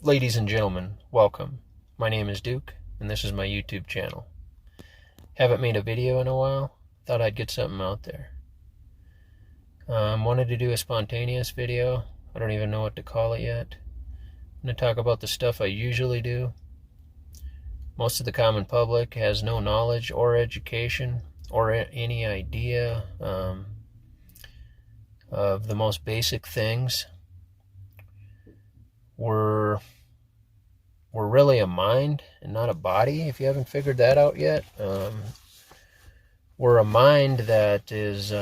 Ladies and gentlemen, welcome. My name is Duke, and this is my YouTube channel. Haven't made a video in a while. Thought I'd get something out there. Wanted to do a spontaneous video. I don't even know what to call it yet. I'm going to talk about the stuff I usually do. Most of the common public has no knowledge or education or any idea of the most basic things. We're really a mind and not a body, if you haven't figured that out yet. We're a mind that is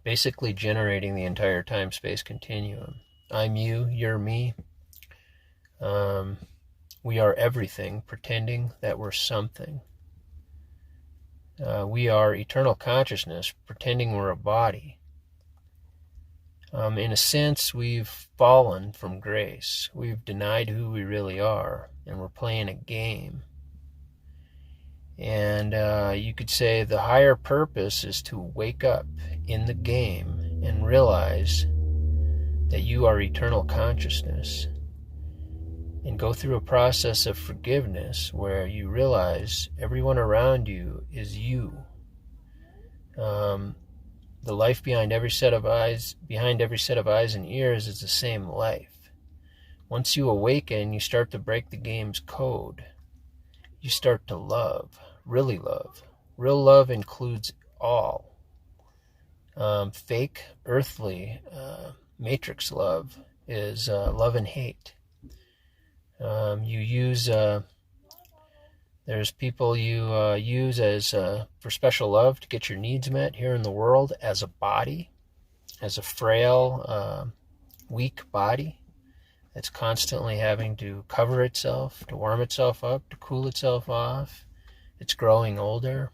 basically generating the entire time-space continuum. I'm you, you're me. We are everything, pretending that we're something. We are eternal consciousness, pretending we're a body. In a sense, we've fallen from grace. We've denied who we really are, and we're playing a game. And you could say the higher purpose is to wake up in the game and realize that you are eternal consciousness, and go through a process of forgiveness where you realize everyone around you is you. The life behind every set of eyes and ears is the same life. Once you awaken, you start to break the game's code. You start to love, really love. Real love includes all. Fake, earthly, matrix love is love and hate. There's people you use as for special love to get your needs met here in the world as a body, as a frail, weak body that's constantly having to cover itself, to warm itself up, to cool itself off. It's growing older.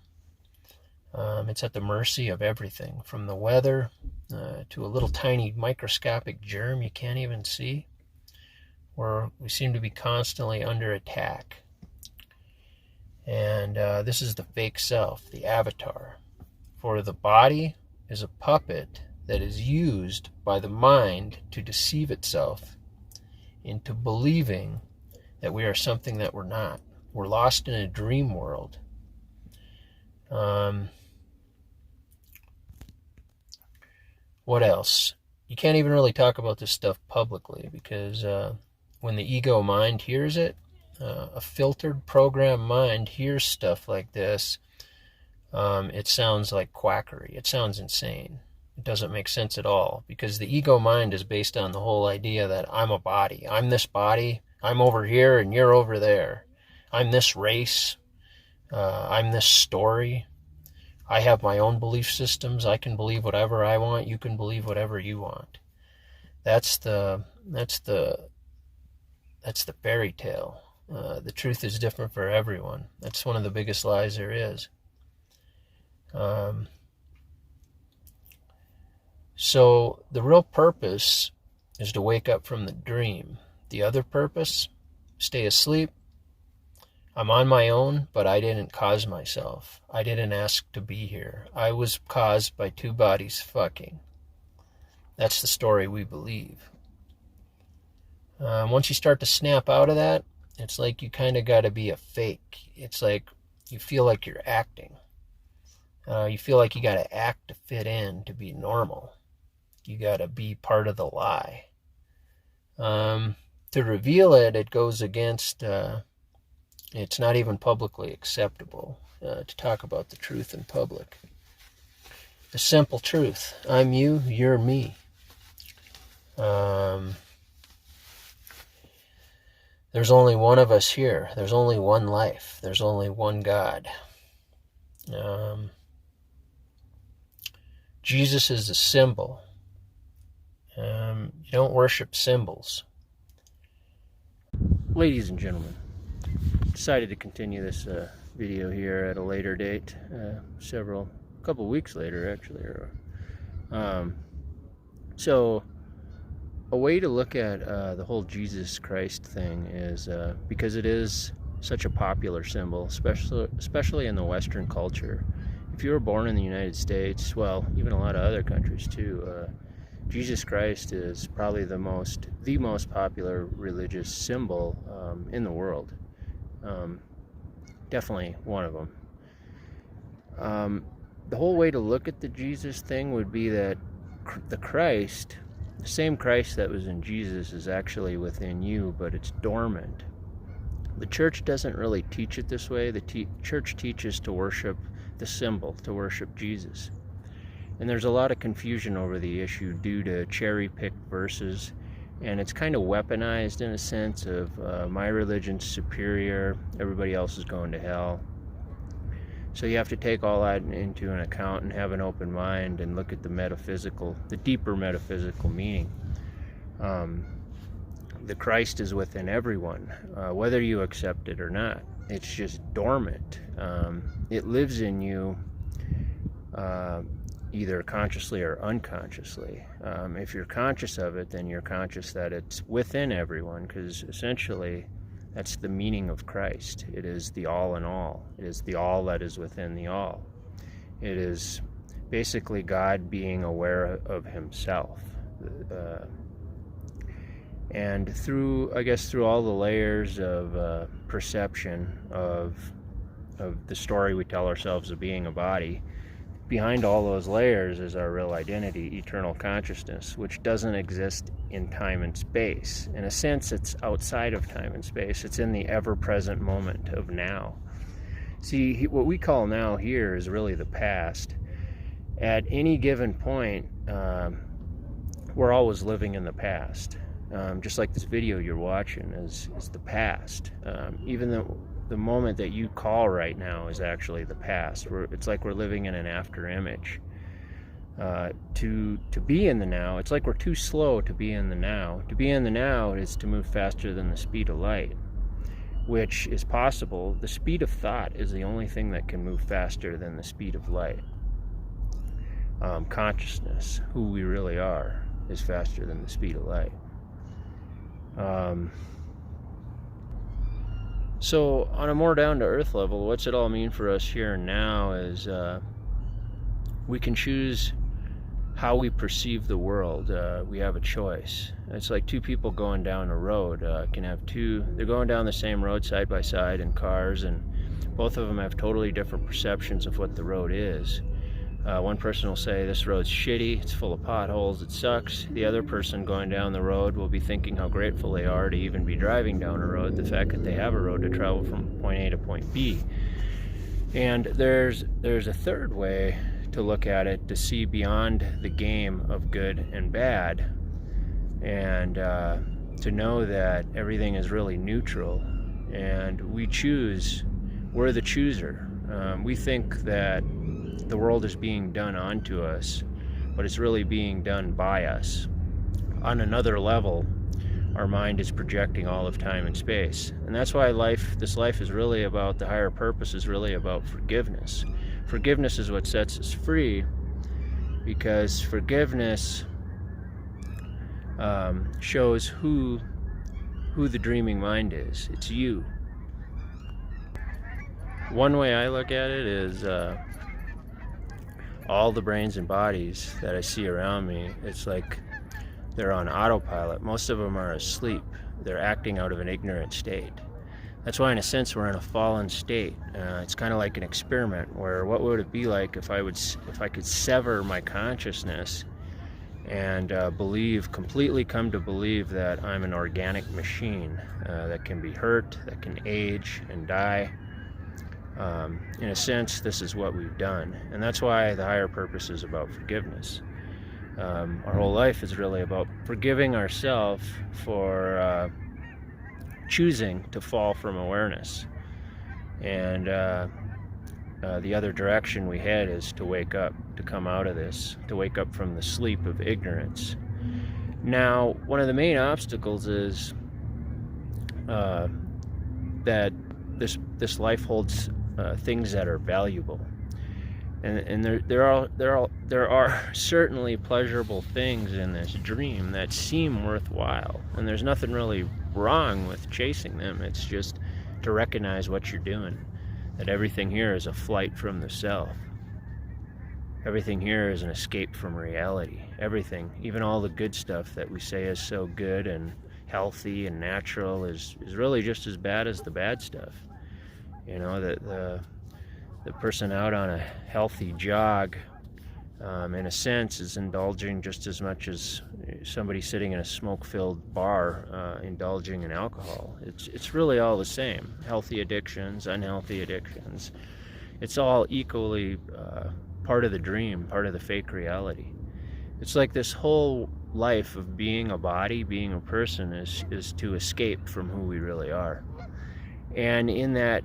It's at the mercy of everything, from the weather to a little tiny microscopic germ you can't even see. We seem to be constantly under attack. And this is the fake self, the avatar. For the body is a puppet that is used by the mind to deceive itself into believing that we are something that we're not. We're lost in a dream world. What else? You can't even really talk about this stuff publicly because when the ego mind hears it, a filtered program mind hears stuff like this, it sounds like quackery. It sounds insane. It doesn't make sense at all, because the ego mind is based on the whole idea that I'm a body. I'm this body. I'm over here and you're over there. I'm this race. I'm this story. I have my own belief systems. I can believe whatever I want. You can believe whatever you want. That's the fairy tale. The truth is different for everyone. That's one of the biggest lies there is. So the real purpose is to wake up from the dream. The other purpose, stay asleep. I'm on my own, but I didn't cause myself. I didn't ask to be here. I was caused by two bodies fucking. That's the story we believe. Once you start to snap out of that, it's like you kind of got to be a fake. It's like you feel like you're acting. You feel like you got to act to fit in, to be normal. You got to be part of the lie. To reveal it, it goes against, it's not even publicly acceptable to talk about the truth in public. The simple truth. I'm you, you're me. There's only one of us here. There's only one life. There's only one God. Jesus is a symbol. You don't worship symbols. Ladies and gentlemen, decided to continue this video here at a later date, a couple weeks later actually. So a way to look at the whole Jesus Christ thing is because it is such a popular symbol, especially in the Western culture. If you were born in the United States, well, even a lot of other countries too, Jesus Christ is probably the most popular religious symbol in the world. Definitely one of them. The whole way to look at the Jesus thing would be that the Christ, the same Christ that was in Jesus, is actually within you, but it's dormant. The church doesn't really teach it this way. The church teaches to worship the symbol, to worship Jesus. And there's a lot of confusion over the issue due to cherry-picked verses, and it's kind of weaponized in a sense of my religion's superior, everybody else is going to hell. So you have to take all that into an account and have an open mind and look at the deeper metaphysical meaning. The Christ is within everyone, whether you accept it or not. It's just dormant. It lives in you either consciously or unconsciously. If you're conscious of it, then you're conscious that it's within everyone, because essentially that's the meaning of Christ. It is the all in all. It is the all that is within the all. It is basically God being aware of himself. And through all the layers of perception of the story we tell ourselves of being a body, behind all those layers is our real identity, eternal consciousness, which doesn't exist in time and space. In a sense, it's outside of time and space. It's in the ever-present moment of now. See, what we call now here is really the past. At any given point, we're always living in the past. Just like this video you're watching is the past. Even the moment that you call right now is actually the past. It's like we're living in an after image. To be in the now, it's like we're too slow to be in the now. To be in the now is to move faster than the speed of light, which is possible. The speed of thought is the only thing that can move faster than the speed of light. Consciousness, who we really are, is faster than the speed of light. So on a more down-to-earth level, what's it all mean for us here and now is we can choose how we perceive the world. We have a choice. It's like two people going down a road. They're going down the same road side by side in cars, and both of them have totally different perceptions of what the road is. One person will say, this road's shitty, it's full of potholes, it sucks. The other person going down the road will be thinking how grateful they are to even be driving down a road, the fact that they have a road to travel from point A to point B. And there's a third way to look at it, to see beyond the game of good and bad, and to know that everything is really neutral, and we're the chooser. We think that the world is being done onto us, but it's really being done by us. On another level, our mind is projecting all of time and space. And that's why this life is really about, the higher purpose is really about forgiveness. Forgiveness is what sets us free, because forgiveness shows who the dreaming mind is. It's you. One way I look at it is all the brains and bodies that I see around me, it's like they're on autopilot. Most of them are asleep. They're acting out of an ignorant state. That's why, in a sense, we're in a fallen state. It's kind of like an experiment, where what would it be like if I could sever my consciousness and completely come to believe that I'm an organic machine that can be hurt, that can age and die. In a sense, this is what we've done. And that's why the higher purpose is about forgiveness. Our whole life is really about forgiving ourselves for choosing to fall from awareness. And the other direction we head is to wake up, to come out of this, to wake up from the sleep of ignorance. Now, one of the main obstacles is that this life holds things that are valuable, and there are certainly pleasurable things in this dream that seem worthwhile, and there's nothing really wrong with chasing them. It's just to recognize what you're doing, that everything here is a flight from the self. Everything here is an escape from reality. Everything, even all the good stuff that we say is so good and healthy and natural, is really just as bad as the bad stuff. You know, the person out on a healthy jog, in a sense, is indulging just as much as somebody sitting in a smoke-filled bar indulging in alcohol. It's really all the same. Healthy addictions, unhealthy addictions. It's all equally part of the dream, part of the fake reality. It's like this whole life of being a body, being a person, is to escape from who we really are. And in that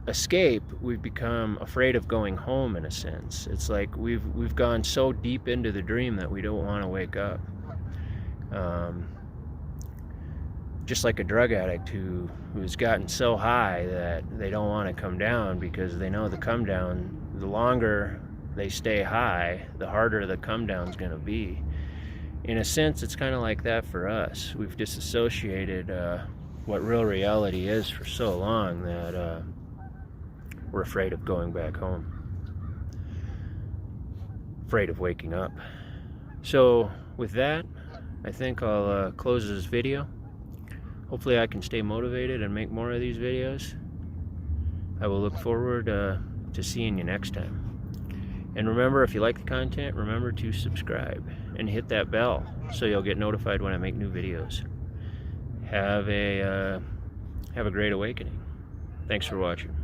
escape, we've become afraid of going home, in a sense. It's like we've gone so deep into the dream that we don't want to wake up. Just like a drug addict who's gotten so high that they don't want to come down, because they know the come down, the longer they stay high, the harder the come down's going to be. In a sense, it's kind of like that for us. We've disassociated what real reality is for so long that we're afraid of going back home, afraid of waking up. So with that, I think I'll close this video. Hopefully I can stay motivated and make more of these videos. I will look forward to seeing you next time. And remember, if you like the content, remember to subscribe and hit that bell so you'll get notified when I make new videos. Have a great awakening. Thanks for watching.